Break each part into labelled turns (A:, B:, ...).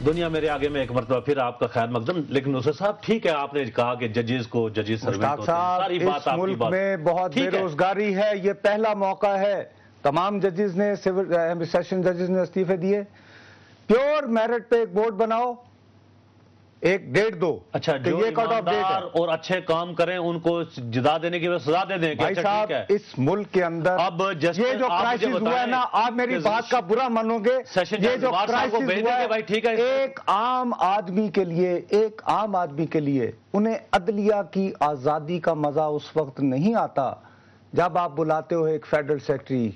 A: دنیا میرے آگے میں ایک مرتبہ پھر آپ کا خیر مقدم. لیکن نصرت صاحب ٹھیک ہے آپ نے کہا کہ ججز کو ججز سروینٹ ہوتے ہیں, ساری بات
B: اس
A: آپ کی
B: ملک
A: بات
B: میں بہت بے روزگاری ہے, یہ پہلا موقع ہے. تمام ججز نے سیشن ججز نے استعفے دیے. پیور میرٹ پہ ایک بورڈ بناؤ, ایک ڈیٹ دو.
A: اچھا, جو ایماندار اور اچھے کام کریں ان کو جزا دینے کی سزا دے دیں.
B: بھائی صاحب اس ملک کے اندر
A: اب
B: یہ جو کرائسس ہوا ہے نا, آپ میری بات کا برا مانو گے, یہ جو کرائسس ہوا ہے ایک عام آدمی کے لیے, ایک عام آدمی کے لیے انہیں عدلیہ کی آزادی کا مزہ اس وقت نہیں آتا جب آپ بلاتے ہو ایک فیڈرل سیکرٹری,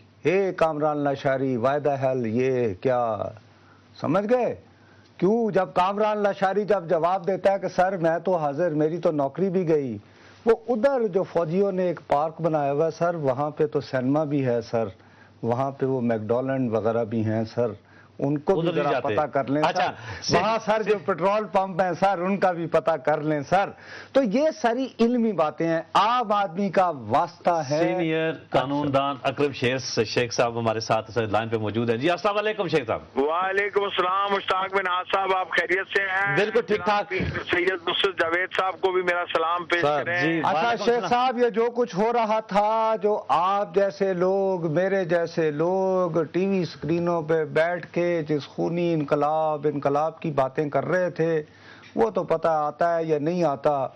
B: کامران لاشاری وائدہ حل, یہ کیا سمجھ گئے کیوں؟ جب کامران لاشاری جب جواب دیتا ہے کہ سر میں تو حاضر, میری تو نوکری بھی گئی, وہ ادھر جو فوجیوں نے ایک پارک بنایا ہوا ہے سر, وہاں پہ تو سینما بھی ہے سر, وہاں پہ وہ میکڈونلڈ وغیرہ بھی ہیں سر, ان کو بھی ذرا پتہ کر لیں سر. وہاں سر جو پیٹرول پمپ ہیں سر, ان کا بھی پتہ کر لیں سر. تو یہ ساری علمی باتیں ہیں, عام آدمی کا واسطہ ہے.
A: سینئر قانون دان اکرم شیخ صاحب ہمارے ساتھ لائن پہ موجود ہیں. جی السلام علیکم شیخ صاحب.
C: وعلیکم السلام. مشتاق بن ناز صاحب آپ خیریت سے ہیں؟
A: بالکل ٹھیک ٹھاک.
C: سید نصرت جاوید صاحب کو بھی میرا سلام پیش کریں.
B: اچھا شیخ صاحب, یہ جو کچھ ہو رہا تھا, جو آپ جیسے لوگ, میرے جیسے لوگ ٹی وی اسکرینوں پہ بیٹھ کے جس خونی انقلاب کی باتیں کر رہے تھے, وہ تو پتہ آتا ہے یا نہیں آتا.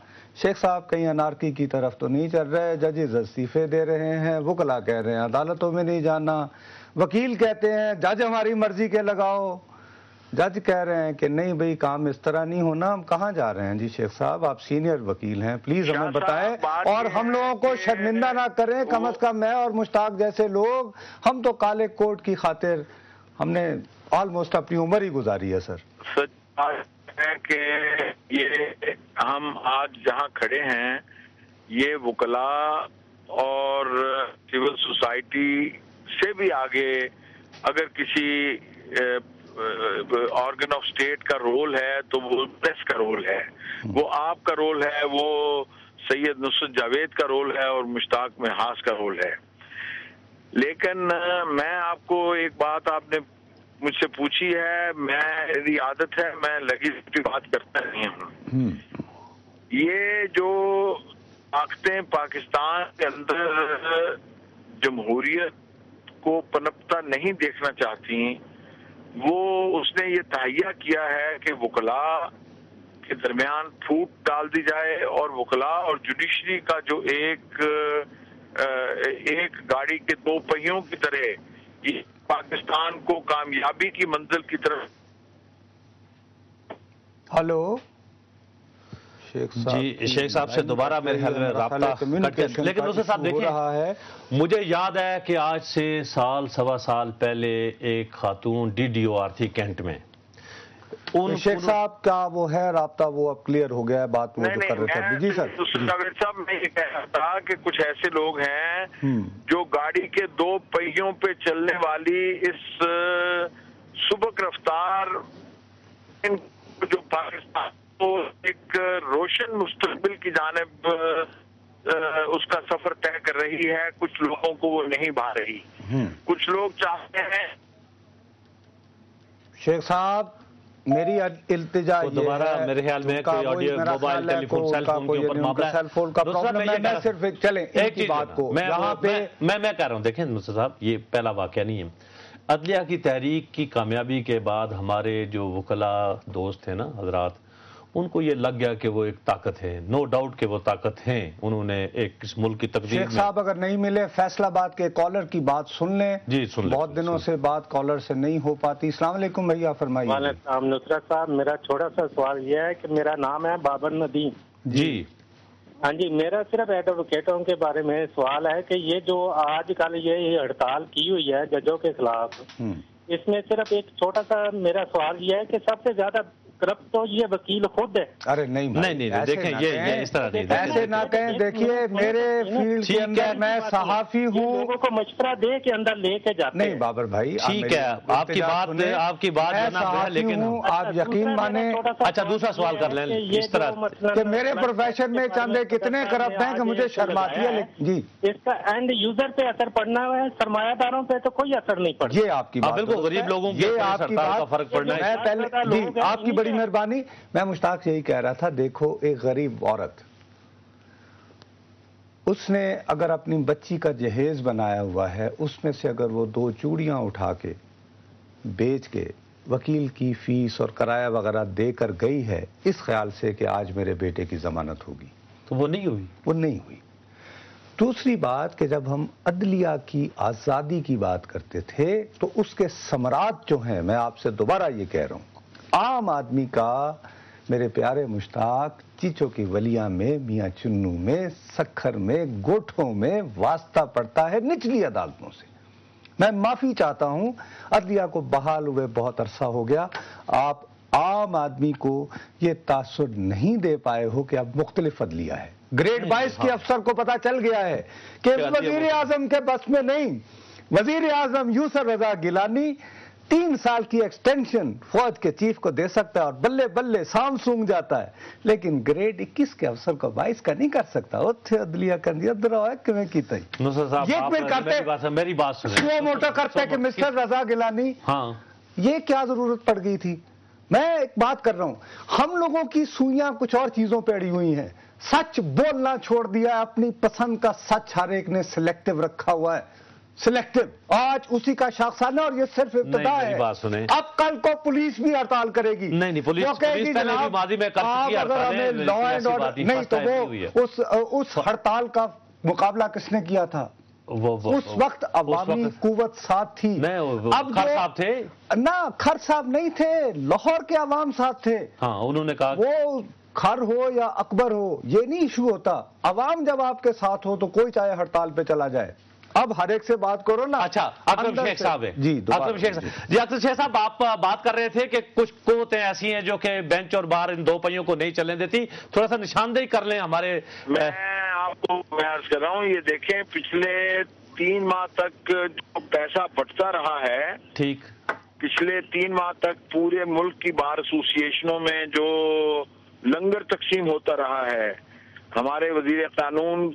B: شیخ صاحب کہیں انارکی کی طرف تو نہیں چل رہے, ججز استعفے دے رہے ہیں, وکلا کہہ رہے ہیں عدالتوں میں نہیں جانا, وکیل کہتے ہیں جج ہماری مرضی کے لگاؤ, جج کہہ رہے ہیں کہ نہیں بھئی کام اس طرح نہیں ہونا. ہم کہاں جا رہے ہیں جی شیخ صاحب؟ آپ سینئر وکیل ہیں, پلیز ہمیں بتائیں اور ہم لوگوں کو شرمندہ نہ کریں. کم از کم میں اور مشتاق جیسے لوگ, ہم تو کالے کوٹ کی خاطر ہم نے آلموسٹ اپنی عمر ہی گزاری ہے سر.
C: سچ ہے کہ یہ ہم آج جہاں کھڑے ہیں, یہ وکلا اور سول سوسائٹی سے بھی آگے اگر کسی آرگن آف اسٹیٹ کا رول ہے تو وہ پریس کا رول ہے, وہ آپ کا رول ہے, وہ سید نصرت جاوید کا رول ہے اور مشتاق محاس کا رول ہے. لیکن میں آپ کو ایک بات آپ نے مجھ سے پوچھی ہے, میری عادت ہے میں لگی کی بات کرتا نہیں ہوں. یہ جو طاقتیں پاکستان کے اندر جمہوریت کو پنپتا نہیں دیکھنا چاہتی, وہ اس نے یہ تہیہ کیا ہے کہ وکلا کے درمیان پھوٹ ڈال دی جائے, اور وکلا اور جوڈیشری کا جو ایک گاڑی کے دو پہیوں کی طرح یہ پاکستان کو کامیابی کی منزل کی طرف.
B: ہلو
A: جی شیخ صاحب سے دوبارہ میرے خیال میں رابطہ لیکن اسے صاحب دیکھیں, مجھے یاد ہے کہ آج سے سوا سال پہلے ایک خاتون DDOR تھی کینٹ میں.
B: شیخ صاحب کا وہ ہے رابطہ, وہ اب کلیئر ہو گیا ہے بات وہ جو کر رہے تھے. جی سر.
C: جاوید صاحب میں یہ کہہ رہا تھا کہ کچھ ایسے لوگ ہیں جو گاڑی کے دو پہیوں پہ چلنے والی اس سبک رفتار جو پاکستان کو ایک روشن مستقبل کی جانب اس کا سفر طے کر رہی ہے, کچھ لوگوں کو وہ نہیں بھا رہی. کچھ لوگ چاہتے ہیں.
B: شیخ صاحب میری التجا
A: دوبارہ میرے خیال میں کوئی آڈیو موبائل ٹیلی فون سیل فون کے اوپر معاملہ ہے.
B: سیل فون کا پرابلم ہے. میں صرف چلیں ایک کی بات کو یہاں پہ
A: میں کہہ رہا ہوں, دیکھیں نصرت صاحب یہ پہلا واقعہ نہیں ہے. عدلیہ کی تحریک کی کامیابی کے بعد ہمارے جو وکلا دوست ہیں نا حضرات, ان کو یہ لگ گیا کہ وہ ایک طاقت ہے. نو ڈاؤٹ کہ وہ طاقت ہیں. انہوں نے ایک اس ملک کی تقدیر
B: شیخ صاحب اگر نہیں ملے فیصلہ آباد کے کالر کی بات سن لیں.
A: جی سن لیں,
B: بہت دنوں سے بات کالر سے نہیں ہو پاتی. السلام علیکم بھیا, فرمائیے.
D: وعلیکم السلام نصرت صاحب, میرا چھوٹا سا سوال یہ ہے کہ میرا نام ہے بابر ندیم.
A: جی
D: ہاں جی, میرا صرف ایڈوکیٹوں کے بارے میں سوال ہے کہ یہ جو آج کل یہ ہڑتال کی ہوئی ہے ججوں کے خلاف, اس میں صرف ایک چھوٹا سا میرا سوال یہ ہے کہ سب سے زیادہ کرپٹ تو یہ وکیل خود ہے.
B: ارے نہیں
A: دیکھیں یہ اس طرح نہیں،
B: ایسے نہ کہیں. دیکھیے میرے فیلڈ کے اندر میں صحافی ہوں،
D: لوگوں کو مشورہ دے کے اندر لے کے جاتے.
B: نہیں بابر بھائی
A: ٹھیک ہے، آپ کی بات لیکن
B: آپ یقین مانیں.
A: اچھا دوسرا سوال کر لیں اس طرح
B: کہ میرے پروفیشن میں چاندے کتنے کرپٹ ہیں کہ مجھے شرم آتی ہے. جی
D: اس کا اینڈ یوزر پہ اثر پڑنا ہے، سرمایہ داروں پہ تو کوئی اثر نہیں پڑتا.
B: یہ آپ کی بات
A: بالکل، غریب لوگوں
B: یہ آپ کی بات
A: فرق پڑنا ہے.
B: میں پہلے جی آپ کی بڑی مہربانی. میں مشتاق سے یہی کہہ رہا تھا، دیکھو ایک غریب عورت، اس نے اگر اپنی بچی کا جہیز بنایا ہوا ہے، اس میں سے اگر وہ 2 چوڑیاں اٹھا کے بیچ کے وکیل کی فیس اور کرایہ وغیرہ دے کر گئی ہے اس خیال سے کہ آج میرے بیٹے کی ضمانت ہوگی،
A: تو وہ نہیں ہوئی.
B: وہ نہیں ہوئی. دوسری بات کہ جب ہم عدلیہ کی آزادی کی بات کرتے تھے تو اس کے ثمرات جو ہیں، میں آپ سے دوبارہ یہ کہہ رہا ہوں، عام آدمی کا میرے پیارے مشتاق چیچو کی ولیاں میں، میاں چنو میں، سکھر میں، گوٹھوں میں واسطہ پڑتا ہے نچلی عدالتوں سے. میں معافی چاہتا ہوں، عدلیہ کو بحال ہوئے بہت عرصہ ہو گیا. آپ عام آدمی کو یہ تاثر نہیں دے پائے ہو کہ اب مختلف عدلیہ ہے. گریڈ 22 کے افسر کو پتا چل گیا ہے کہ وزیر اعظم کے بس میں نہیں. وزیر اعظم یوسف رضا گیلانی 3 سال کی ایکسٹینشن فوج کے چیف کو دے سکتا ہے اور بلے بلے سام سونگ جاتا ہے، لیکن گریڈ 21 کے افسر کو 22 کا نہیں کر سکتا. اتھے عدلیہ کر ادھر کیوں کیتا ہی
A: میری بات
B: سنو موٹا کرتے کہ مسٹر رضا گیلانی یہ کیا ضرورت پڑ گئی تھی. میں ایک بات کر رہا ہوں، ہم لوگوں کی سوئیاں کچھ اور چیزوں پہ اڑی ہوئی ہیں. سچ بولنا چھوڑ دیا ہے، اپنی پسند کا سچ ہر ایک نے سلیکٹیو رکھا ہوا ہے. سلیکٹیو آج اسی کا شاخسانہ، اور یہ صرف ابتدا ہے. اب کل کو پولیس بھی ہڑتال کرے گی.
A: نہیں پولیس ماضی میں
B: لا اینڈ آرڈر نہیں تو وہ اس ہڑتال کا مقابلہ کس نے کیا تھا؟ اس وقت عوامی قوت ساتھ تھی.
A: اب کھر صاحب تھے
B: نہ، کھر صاحب نہیں تھے، لاہور کے عوام ساتھ تھے.
A: انہوں نے کہا
B: وہ کھر ہو یا اکبر ہو یہ نہیں ایشو ہوتا. عوام جب آپ کے ساتھ ہو تو کوئی چاہے ہڑتال پہ چلا جائے. اب ہر ایک سے بات کرو نا.
A: اچھا اکرم شیخ صاحب ہے.
B: جی
A: اکرم شیخ صاحب، جی اکرم شیخ صاحب آپ بات کر رہے تھے کہ کچھ قوتیں ایسی ہیں جو کہ بینچ اور بار ان 2 پہیوں کو نہیں چلنے دیتی. تھوڑا سا نشاندہی کر لیں ہمارے.
C: میں آپ کو عرض کر رہا ہوں، یہ دیکھیں پچھلے 3 ماہ تک جو پیسہ بٹتا رہا ہے،
A: ٹھیک،
C: پچھلے 3 ماہ تک پورے ملک کی بار ایسوسیشنوں میں جو لنگر تقسیم ہوتا رہا ہے، ہمارے وزیر قانون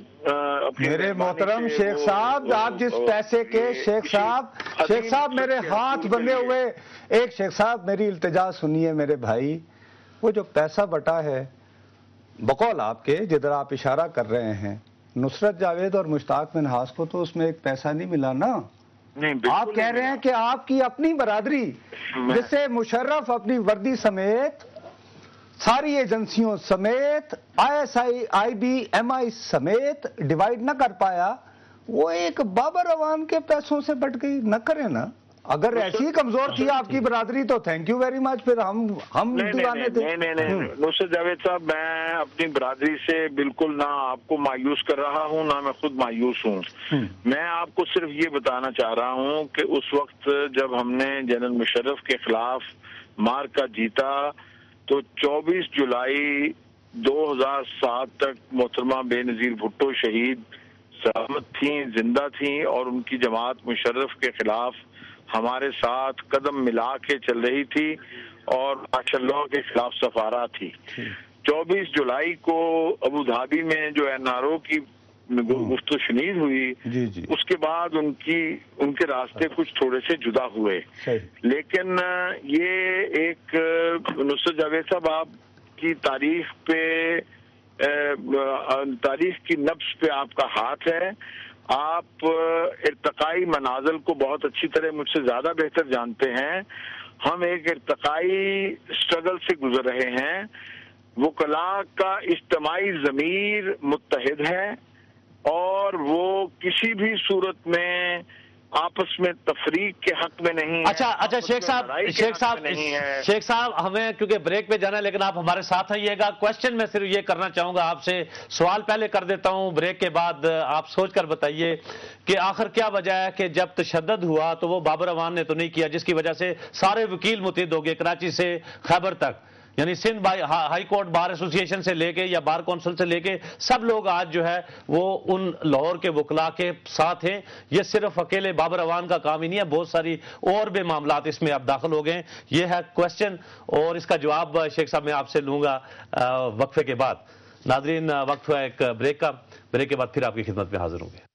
B: میرے محترم شیخ صاحب، آپ جس پیسے کے شیخ صاحب میرے ہاتھ بندھے ہوئے. ایک شیخ صاحب میری التجا سنیے میرے بھائی. وہ جو پیسہ بٹا ہے بقول آپ کے، جدھر آپ اشارہ کر رہے ہیں، نصرت جاوید اور مشتاق منہاس کو تو اس میں ایک پیسہ نہیں ملا نا. آپ کہہ رہے ہیں کہ آپ کی اپنی برادری جس سے مشرف اپنی وردی سمیت، ساری ایجنسیوں سمیت، ISI IB MI سمیت ڈیوائیڈ نہ کر پایا، وہ ایک بابر عوام کے پیسوں سے بٹ گئی. نہ کریں نا. اگر ایسی کمزور تھی آپ کی برادری تو تھینک یو ویری مچ. پھر ہم دیوانے تھے.
C: نہیں نصرت جاوید صاحب، میں اپنی برادری سے بالکل نہ آپ کو مایوس کر رہا ہوں، نہ میں خود مایوس ہوں. میں آپ کو صرف یہ بتانا چاہ رہا ہوں کہ اس وقت جب ہم نے جنرل مشرف کے خلاف مارکا جیتا تو 24 جولائی 2007 تک محترمہ بے نظیر بھٹو شہید سلامت تھیں، زندہ تھیں، اور ان کی جماعت مشرف کے خلاف ہمارے ساتھ قدم ملا کے چل رہی تھی اور ماشاء اللہ کے خلاف سفارہ تھی. 24 جولائی کو ابو دھابی میں جو NRO کی گفت و شنید ہوئی، اس کے بعد ان کے راستے کچھ تھوڑے سے جدا ہوئے. لیکن یہ ایک نصرت جاوید صاحب، آپ کی تاریخ کی نبض پہ آپ کا ہاتھ ہے. آپ ارتقائی منازل کو بہت اچھی طرح مجھ سے زیادہ بہتر جانتے ہیں. ہم ایک ارتقائی سٹرگل سے گزر رہے ہیں. وکلاء کا اجتماعی ضمیر متحد ہے اور وہ کسی بھی صورت میں آپس میں تفریق کے حق میں نہیں ہے.
A: اچھا شیخ صاحب ہمیں کیونکہ بریک پہ جانا ہے، لیکن آپ ہمارے ساتھ آئیے گا. کوشچن میں صرف یہ کرنا چاہوں گا آپ سے، سوال پہلے کر دیتا ہوں، بریک کے بعد آپ سوچ کر بتائیے کہ آخر کیا وجہ ہے کہ جب تشدد ہوا تو وہ بابر عوان نے تو نہیں کیا، جس کی وجہ سے سارے وکیل متحد ہو گئے کراچی سے خیبر تک. یعنی سندھ ہائی کورٹ بار ایسوسی ایشن سے لے کے یا بار کونسل سے لے کے سب لوگ آج جو ہے وہ ان لاہور کے وکلاء کے ساتھ ہیں. یہ صرف اکیلے بابر اعوان کا کام ہی نہیں ہے, بہت ساری اور بھی معاملات اس میں اب داخل ہو گئے ہیں. یہ ہے کوشچن, اور اس کا جواب شیخ صاحب میں آپ سے لوں گا وقفے کے بعد. ناظرین, وقت ہوا ایک بریک کا, بریک کے بعد پھر آپ کی خدمت میں حاضر ہوں گے.